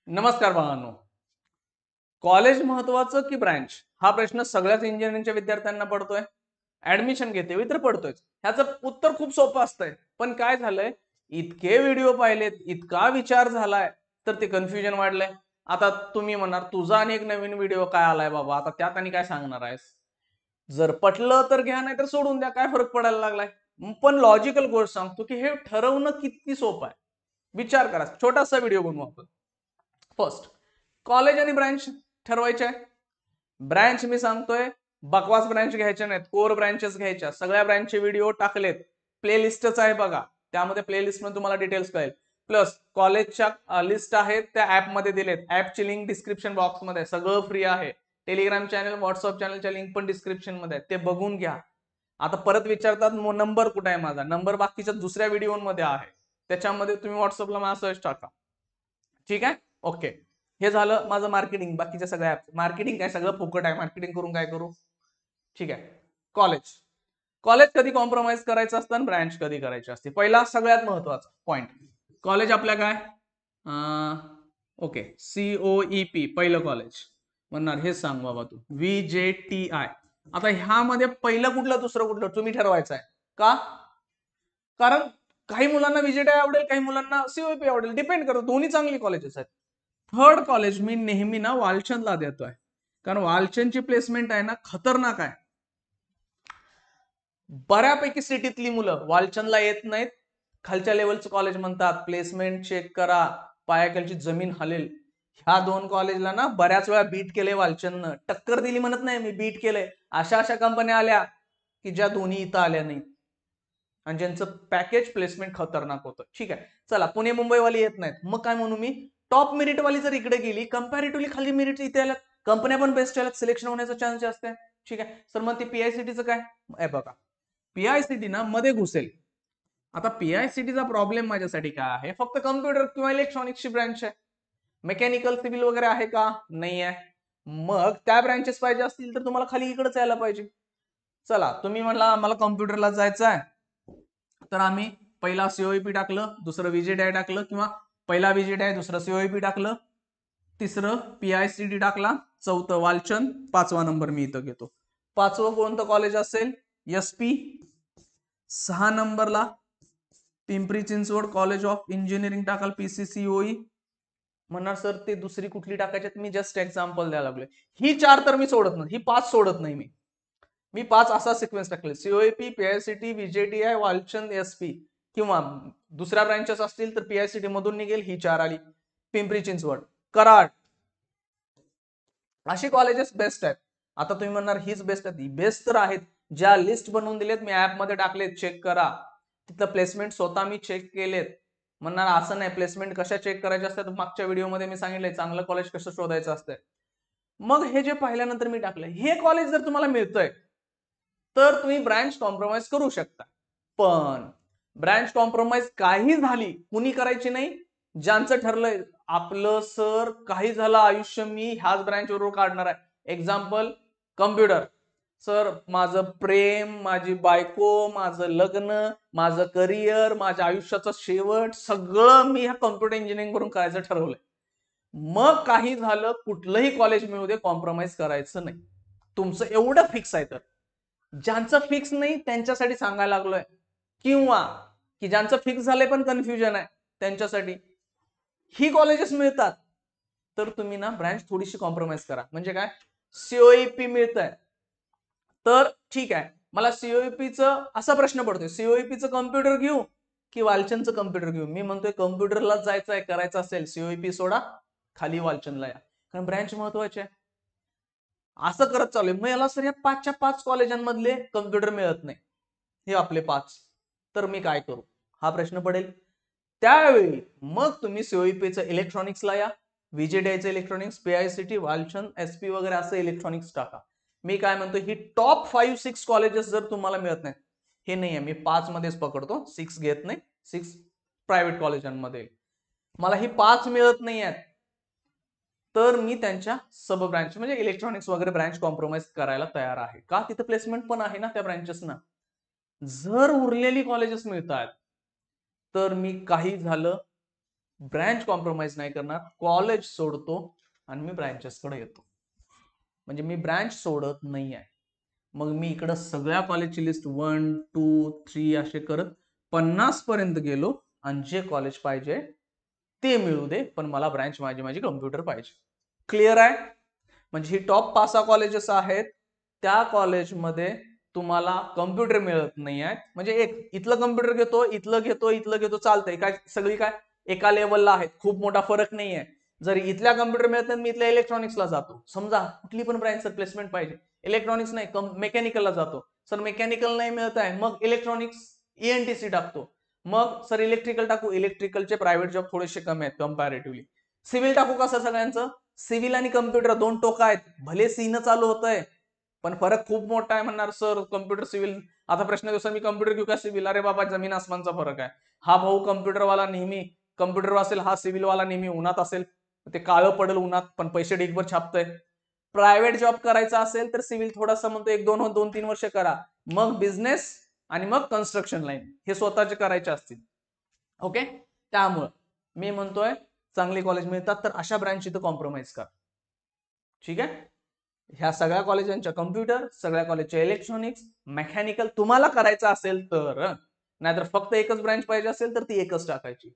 नमस्कार बाळांनो. कॉलेज महत्वाचं की ब्रँच हा प्रश्न सगळ्याच इंजिनिअरिंगच्या विद्यार्थ्यांना पडतोय. ऍडमिशन घेते तर पडतोय. ह्याचं उत्तर खूप सोपं असतंय. पण काय झालंय, इतके व्हिडिओ पाहिलेत, इतका विचार झालाय, तर ते कन्फ्युजन वाढलंय. आता तुम्ही म्हणणार तुझा आणि एक नवीन व्हिडिओ काय आलाय बाबा, आता त्यात आणि काय सांगणार आहेस? जर पटलं तर घ्या, नाही तर सोडून द्या, काय फरक पडायला लागलाय. पण लॉजिकल गोष्ट सांगतो की हे ठरवणं किती सोपं आहे. विचार करा, छोटासा व्हिडिओ बनवू आपण. फर्स्ट, कॉलेज आणि ब्रँच ठरवायचे आहे. ब्रँच मी सांगतोय, बकवास ब्रँच घ्यायच्या नाहीत, कोर ब्रँचेस घ्यायच्या. सगळ्या ब्रँचचे व्हिडिओ टाकलेत, प्लेलिस्टच आहे बघा, त्यामध्ये प्लेलिस्ट मध्ये तुम्हाला डिटेल्स कळेल. प्लस कॉलेजच्या लिस्ट आहेत त्या ऍपमध्ये दिलेत. ऍपची लिंक डिस्क्रिप्शन बॉक्स मध्ये, सगळं फ्री आहे. टेलिग्राम चॅनल, व्हॉट्सअप चॅनलच्या लिंक पण डिस्क्रिप्शन मध्ये आहे, ते बघून घ्या. आता परत विचारतात नंबर कुठे आहे माझा, नंबर बाकीच्या दुसऱ्या व्हिडिओमध्ये आहे, त्याच्यामध्ये तुम्ही व्हॉट्सअपला मेसेज टाका. ठीक आहे, ओके. हे झालं माझं मार्केटिंग. बाकीच्या सगळ्या मार्केटिंग काय सगळं फुकट आहे, मार्केटिंग करून काय करू. ठीक आहे. कॉलेज कॉलेज कधी कॉम्प्रोमाइज करायचं असतं आणि ब्रँच कधी करायची असते. पहिला सगळ्यात महत्वाचा पॉइंट, कॉलेज आपल्या काय ओके, COEP पहिलं कॉलेज म्हणणार, हे सांग बाबा तू. VJTI. आता ह्यामध्ये पहिलं कुठलं दुसरं कुठलं तुम्ही ठरवायचं आहे का? कारण काही मुलांना VJTI आवडेल, काही मुलांना COEP आवडेल, डिपेंड करतो. दोन्ही चांगली कॉलेजेस आहेत. थर्ड कॉलेज मी नेहमी ना वालचंदला देतोय, कारण वालचंदची प्लेसमेंट आहे ना खतरनाक आहे. बऱ्यापैकी सिटीतली मुलं वालचंदला येत नाहीत. खालच्या लेवलचं कॉलेज म्हणतात, प्लेसमेंट चेक करा, पायाखालची जमीन हलेल. ह्या दोन कॉलेजला ना बऱ्याच वेळा बीट केले वालचंदनं. टक्कर दिली म्हणत नाही मी, बीट केलंय. अशा अशा कंपन्या आल्या की ज्या दोन्ही इथं आल्या नाही आणि ज्यांचं पॅकेज प्लेसमेंट खतरनाक होतं. ठीक आहे, चला पुणे मुंबईवाली येत नाहीत, मग काय म्हणू मी, टॉप मेरिट वाली जर इकडे गेली, कंपॅरेटिव्हली खाली मेरिट इथे आल्यात, कंपन्या पण बेस्ट आल्यात, सिलेक्शन होण्याचा चान्स जास्त आहे. ठीक आहे सर, मग ते PICTचं काय बघा, PICT ना मध्ये घुसेल. आता PICTचा प्रॉब्लेम माझ्यासाठी काय आहे, फक्त कम्प्युटर किंवा इलेक्ट्रॉनिक्सची ब्रँच आहे. मेकॅनिकल सिव्हिल वगैरे आहे का? नाही आहे. मग त्या ब्रँचेस पाहिजे असतील तर तुम्हाला खाली इकडेच यायला पाहिजे. चला, तुम्ही म्हणला आम्हाला कम्प्युटरला जायचं आहे, तर आम्ही पहिला COEP टाकलं, दुसरं VJTI टाकलं, किंवा पहिला VJTI दुसरं COEP टाकलं, तिसरं PICT टाकला, चौथं वालचंद, पाचवा नंबर मी इथं घेतो. पाचवं कोणतं कॉलेज असेल? SP. 6 नंबरला Pimpri Chinchwad college of engineering टाकाल, PCCOE. म्हणणार सर ते दुसरी कुठली टाकायची, मी जस्ट एक्झाम्पल द्यायला लागलोय. ही 4 तर मी सोडत नाही, ही 5 सोडत नाही मी. मी 5 असा सिक्वेन्स टाकले, COEP, PICT, VJTI, Walchand, SP. किंवा दुसऱ्या ब्रँचेस असतील तर PICT मधून निघेल, ही 4 आली. पिंपरी चिंचवड, कराड, अशी कॉलेजेस बेस्ट आहेत. आता तुम्ही म्हणणार हीच बेस्ट आहेत, बेस्ट तर आहेत. ज्या लिस्ट बनवून दिलेत मी ऍप मध्ये टाकलेत, चेक करा. तिथं प्लेसमेंट स्वतः मी चेक केलेत. म्हणणार असं नाही, प्लेसमेंट कशा चेक करायच्या असतात मागच्या व्हिडिओमध्ये मी सांगितलंय, चांगलं कॉलेज कसं शोधायचं असतंय. मग हे जे पाहिल्यानंतर मी टाकलंय, हे कॉलेज जर तुम्हाला मिळतंय तर तुम्ही ब्रँच कॉम्प्रोमाइज करू शकता. पण ब्रँच कॉम्प्रोमाइज काही झाली कुणी करायची नाही, ज्यांचं ठरलंय आपलं सर काही झालं आयुष्य मी ह्याच ब्रँच बरोबर काढणार आहे. Example, computer. सर माझं प्रेम, माझी बायको, माझं लग्न, माझं करिअर, माझ्या आयुष्याचा शेवट सगळं मी ह्या कम्प्युटर इंजिनिअरिंग करून करायचं ठरवलंय. मग काही झालं, कुठलंही कॉलेज मिळू दे, कॉम्प्रोमाइज करायचं नाही. तुमचं एवढं फिक्स आहे तर. ज्यांचं फिक्स नाही त्यांच्यासाठी सांगायला लागलोय, किंवा की ज्यांचं फिक्स झालंय पण कन्फ्युजन आहे त्यांच्यासाठी ही कॉलेजेस मिळतात, तर तुम्ही ना ब्रँच थोडीशी कॉम्प्रोमाइज करा. म्हणजे काय, COEP मिळतंय तर ठीक आहे, मला COEPचं असा प्रश्न पडतोय, COEPचं कम्प्युटर घेऊ की वालचंदचं कम्प्युटर घेऊ? मी म्हणतोय कम्प्युटरलाच जायचं आहे, करायचं असेल COEP सोडा, खाली वालचंदला या, कारण ब्रँच महत्वाची आहे. असं करत चालू आहे. मला सर या 5च्या 5 कॉलेजांमधले कम्प्युटर मिळत नाही, हे आपले 5, तर मी काय करू, हा प्रश्न पडेल. त्यावेळी मग तुम्ही COEPचं इलेक्ट्रॉनिक्सला या, VJTIचं इलेक्ट्रॉनिक्स, PICT, वालचंद, SP वगैरे असं इलेक्ट्रॉनिक्स टाका. मी काय म्हणतो, ही टॉप 5-6 कॉलेजेस जर तुम्हाला मिळत नाहीत, हे नाही आहे, मी 5 मध्येच पकडतो, 6 घेत नाही, 6 प्रायव्हेट कॉलेजांमध्ये, मला ही 5 मिळत नाही आहेत, तर मी त्यांच्या सब ब्रँच म्हणजे इलेक्ट्रॉनिक्स वगैरे ब्रँच कॉम्प्रोमाइज करायला तयार आहे. का? तिथे प्लेसमेंट पण आहे ना त्या ब्रँचेसना. जर उरलेली कॉलेजेस मिळतात तर मी काही झालं ब्रँच कॉम्प्रोमाइज नाही करणार, कॉलेज सोडतो आणि मी ब्रँचेसकडे येतो. म्हणजे मी ब्रँच सोडत नाही आहे. मग मी इकडं सगळ्या कॉलेजची लिस्ट 1, 2, 3 असे करत 50 पर्यंत गेलो आणि जे कॉलेज पाहिजे ते मिळू दे, पण मला ब्रँच माझी कम्प्युटर पाहिजे. क्लिअर आहे? म्हणजे ही टॉप पासा कॉलेजेस आहेत, त्या कॉलेजमध्ये तुम्हाला कम्प्युटर मिळत नाही आहे. म्हणजे एक इथलं कम्प्युटर घेतो, इथलं घेतो चालतंय काय, सगळी काय एका लेवलला आहेत, खूप मोठा फरक नाही आहे. जर इथल्या कम्प्युटर मिळत नाही, मी इथल्या इलेक्ट्रॉनिक्सला जातो. समजा कुठली पण ब्रँच प्लेसमेंट पाहिजे, इलेक्ट्रॉनिक्स नाही मेकॅनिकलला जातो. सर मेकॅनिकल नाही मिळत आहे, मग इलेक्ट्रॉनिक्स ENTC टाकतो. मग सर इलेक्ट्रिकल टाकू, इलेक्ट्रिकलचे प्रायव्हेट जॉब थोडेसे कमी आहेत कम्पॅरेटिव्हली. सिव्हिल टाकू का सर सगळ्यांचं? सिव्हिल आणि कम्प्युटर दोन टोका आहेत, भले सीन चालू होत आहे पण फरक खूप मोठा आहे. म्हणणार सर कम्प्युटर सिव्हिल, आता प्रश्न दिवसा मी कम्प्युटर घेऊ का सिव्हिल? अरे बाबा जमीन आसमानचा फरक आहे. हा भाऊ कम्प्युटरवाला नेहमी कम्प्युटर असेल, हा सिव्हिलवाला नेहमी उन्हात असेल, ते काळं पडेल उन्हात पण पैसे ढीगभर छापतंय. प्रायव्हेट जॉब करायचा असेल तर सिव्हिल थोडासा म्हणतो 1-2-3 वर्ष करा, मग बिझनेस आणि मग कन्स्ट्रक्शन लाईन हे स्वतःचे करायचे असतील. ओके, त्यामुळं मी म्हणतोय चांगली कॉलेज मिळतात तर अशा ब्रँच इथं कॉम्प्रोमाइज करा. ठीक आहे, ह्या सगळ्या कॉलेजांच्या कम्प्युटर, सगळ्या कॉलेजच्या इलेक्ट्रॉनिक्स, मेकॅनिकल तुम्हाला करायचं असेल तर, नाहीतर फक्त एकच ब्रँच पाहिजे असेल तर ती एकच टाकायची.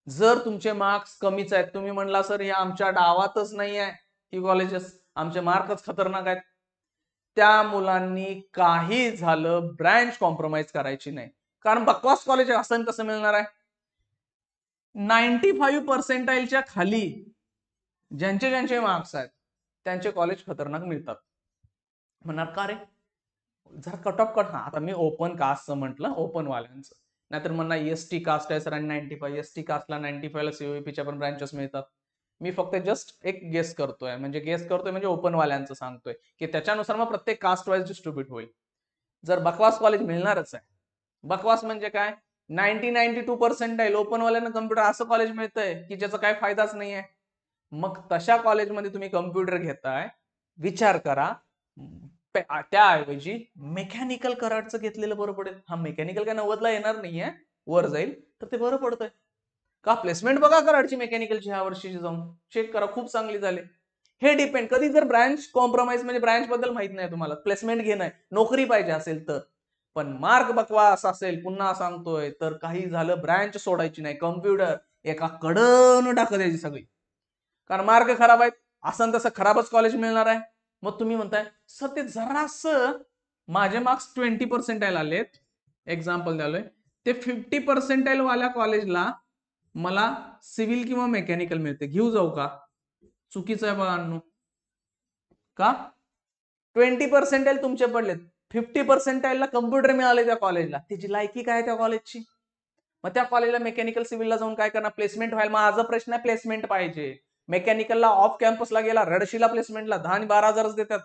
जर तुमचे मार्क्स कमीच आहेत, तुम्ही म्हणला सर हे आमच्या डावातच नाही आहे ही कॉलेजेस, आमचे मार्कच खतरनाक आहेत, त्या मुलांनी काही झालं ब्रँच कॉम्प्रोमाइज करायची नाही. कारण बकवास कॉलेज असं कसं मिळणार आहे? 95% खाली ज्यांचे मार्क्स आहेत त्यांचे कॉलेज खतरनाक मिळतात. म्हणणार का रे? जर कट ऑफ कट, हा आता मी ओपन कास्टचं म्हटलं, ओपन वाल्यांचं, नाहीतर म्हणणार ST कास्ट आहे सर आणि 95, ST कास्टला 95 ला COEPच्या पण ब्रँचेस मिळतात. मी फक्त जस्ट एक गेस करतोय, म्हणजे ओपन वाल्यांचं सांगतोय की त्याच्यानुसार मग प्रत्येक कास्ट वाईज डिस्ट्रीब्यूट होईल. जर बकवास कॉलेज मिळणारच आहे, बकवास म्हणजे काय, 92% ओपन वाल्यांना कम्प्युटर असं कॉलेज मिळतंय की ज्याचा काय फायदाच नाही आहे. मग तशा कॉलेजमध्ये तुम्ही कम्प्युटर घेताय, विचार करा त्याऐवजी मेकॅनिकल कराडचं घेतलेलं बरं पडेल. हा मेकॅनिकल काय 90ला येणार नाहीये, वर जाईल तर ते बरं पडतंय का? प्लेसमेंट बघा कराडची मेकॅनिकलची ह्या वर्षीची, जाऊन चेक करा, खूप चांगली झाली. हे डिपेंड, कधी जर ब्रँच कॉम्प्रोमाइज म्हणजे ब्रँच बद्दल माहित नाही तुम्हाला, प्लेसमेंट घेणं नोकरी पाहिजे असेल तर, पण मार्क बकवास असेल पुन्हा सांगतोय तर काही झालं ब्रँच सोडायची नाही, कम्प्युटर एका कडन टाकत द्यायची सगळी. कारण मार्क खराब आहेत, असं तसं खराबच कॉलेज मिळणार आहे. मग तुम्ही म्हणताय सर ते जरास, माझे मार्क्स 20% आलेत, एक्झाम्पल द्यालोय, ते 50% वाल्या कॉलेजला मला सिव्हिल किंवा मेकॅनिकल मिळते, घेऊ जाऊ का? चुकीचं आहे बघा. का? 20% तुमचे पडलेत, 50% कम्प्युटर मिळाले त्या कॉलेजला, त्याची लायकी काय त्या कॉलेजची? मग त्या कॉलेजला मेकॅनिकल सिव्हिलला जाऊन काय करणार? प्लेसमेंट व्हायला. माझा प्रश्न आहे, प्लेसमेंट पाहिजे. मेकॅनिकलला ऑफ कॅम्पसला गेला, रडशीला प्लेसमेंटला 10 आणि 12,000 देतात.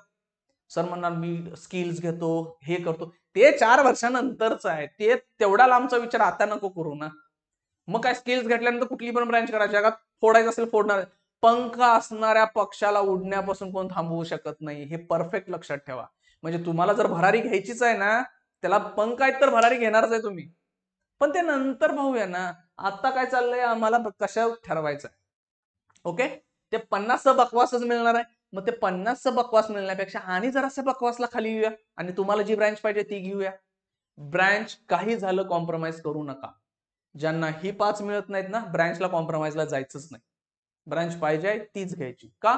सर म्हणणार मी स्किल्स घेतो, हे करतो, ते 4 वर्षानंतरच आहे, ते तेवढा लांबचा विचार आता नको करू ना. मग काय स्किल्स घेतल्यानंतर कुठली पण ब्रँच करायची, जगात फोडायचं असेल फोडणार. पंख असणाऱ्या पक्षाला उडण्यापासून कोण थांबवू शकत नाही, हे परफेक्ट लक्षात ठेवा. म्हणजे तुम्हाला जर भरारी घ्यायचीच आहे ना, त्याला पंख आहेत तर भरारी घेणारच आहे तुम्ही, पण ते नंतर पाहूया ना. आता काय चाललंय, आम्हाला कशा ठरवायचं. ओके, ते 50 बकवासच मिळणार आहे. मग ते 50 बकवास मिळण्यापेक्षा आणि जरासं बकवासला खाली येऊया आणि तुम्हाला जी ब्रँच पाहिजे ती घेऊया. ब्रँच काही झालं कॉम्प्रोमाइज करू नका. ज्यांना ही 5 मिळत नाहीत ना, ब्रँचला कॉम्प्रोमाइजला जायचंच नाही. ब्रँच पाहिजे तीच घ्यायची. का?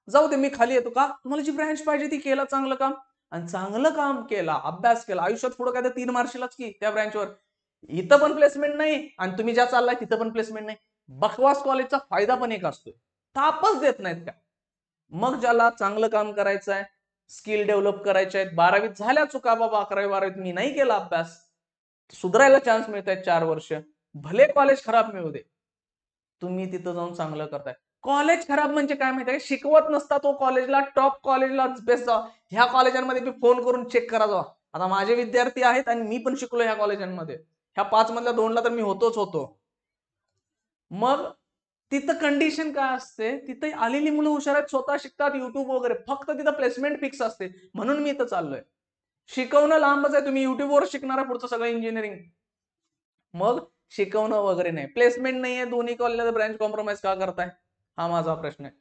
जाऊ दे मी खाली येतो, का तुम्हाला जी ब्रँच पाहिजे ती केलं चांगलं काम, आणि चांगलं काम केला, अभ्यास केला, आयुष्यात पुढे काय तर 3 मार्शीलाच की त्या ब्रँचवर, इथं पण प्लेसमेंट नाही आणि तुम्ही ज्या चाललाय तिथं पण प्लेसमेंट नाही. बकवास कॉलेजचा फायदा पण एक असतोय, तापच देत नाहीत का. मग ज्याला चांगलं काम करायचं आहे, स्किल डेव्हलप करायचे आहेत, 12वीत झाल्या चुका बाबा, 11वी-12वीत मी नाही केला अभ्यास, सुधारायला चान्स मिळत आहेत 4 वर्ष, भले कॉलेज खराब मिळू दे, तुम्ही तिथं जाऊन चांगलं करताय. कॉलेज खराब म्हणजे काय माहितीये, शिकवत नसता तो कॉलेजला, टॉप कॉलेजला बेस्ट जा. ह्या कॉलेजांमध्ये मी फोन करून चेक करा जावा, आता माझे विद्यार्थी आहेत आणि मी पण शिकलो ह्या कॉलेजांमध्ये, ह्या 5 मधल्या 2ला तर मी होतो. मग तिथं कंडिशन काय असते, तिथं आलेली मुलं हुशार आहेत, स्वतः शिकतात, युट्यूब वगैरे, फक्त तिथं प्लेसमेंट फिक्स असते. म्हणून मी इथं चाललोय. शिकवणं लांबच आहे, तुम्ही युट्यूबवर शिकणार पुढचं सगळं इंजिनिअरिंग. मग शिकवणं वगैरे नाही, प्लेसमेंट नाहीये, दोन्ही कॉलेजला ब्रँच कॉम्प्रोमाइज का करताय, हा माझा प्रश्न आहे.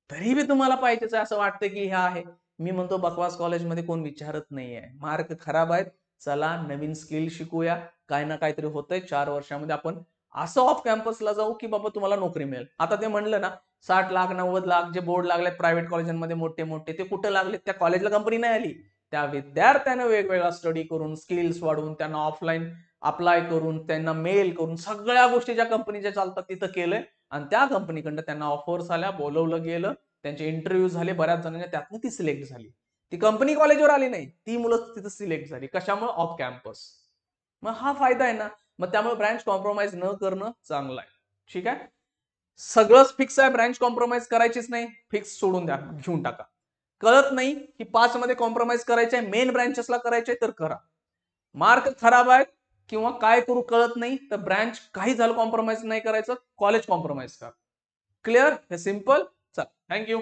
तरी बी तुम्हाला पाहिजेच आहे असं वाटतं की ह्या आहे. मी म्हणतो बकवास कॉलेजमध्ये कोण विचारत नाहीये, मार्क खराब आहेत, चला नवीन स्किल शिकूया, काय ना काहीतरी होतंय, 4 वर्षामध्ये आपण असं ऑफ कॅम्पसला जाऊ की बाबा तुम्हाला नोकरी मिळेल. आता ते म्हणलं ना 60 लाख 90 लाख जे बोर्ड लागलेत प्रायव्हेट कॉलेजांमध्ये मोठे मोठे, ते कुठे लागले, त्या कॉलेजला कंपनी नाही आली, त्या विद्यार्थ्यानं वेगवेगळा स्टडी करून स्किल्स वाढवून त्यांना ऑफलाईन अप्लाय करून त्यांना मेल करून सगळ्या गोष्टी ज्या कंपनीच्या चालतात तिथं केलंय आणि त्या कंपनीकडनं त्यांना ऑफर्स आल्या, बोलवलं गेलं, त्यांचे इंटरव्ह्यू झाले, बऱ्याच जणांच्या त्यातनं ती सिलेक्ट झाली. ती कंपनी कॉलेजवर आली नाही, ती मुलं तिथं सिलेक्ट झाली. कशामुळे? Off campus. मग हा फायदा आहे ना. मग त्यामुळे ब्रँच कॉम्प्रोमाइज न करणं चांगलं आहे. ठीक आहे. सगळंच फिक्स आहे, ब्रँच कॉम्प्रोमाइज करायचीच नाही, फिक्स सोडून द्या, घेऊन टाका. कळत नाही की 5 मध्ये कॉम्प्रोमाइज करायचंय, मेन ब्रँचेसला करायचंय तर करा. मार्क खराब आहेत किंवा काय करू कळत नाही तर ब्रँच काही झालं कॉम्प्रोमाइज नाही करायचं, कॉलेज कॉम्प्रोमाइज करा. क्लिअर? हे सिंपल. चल, थँक्यू.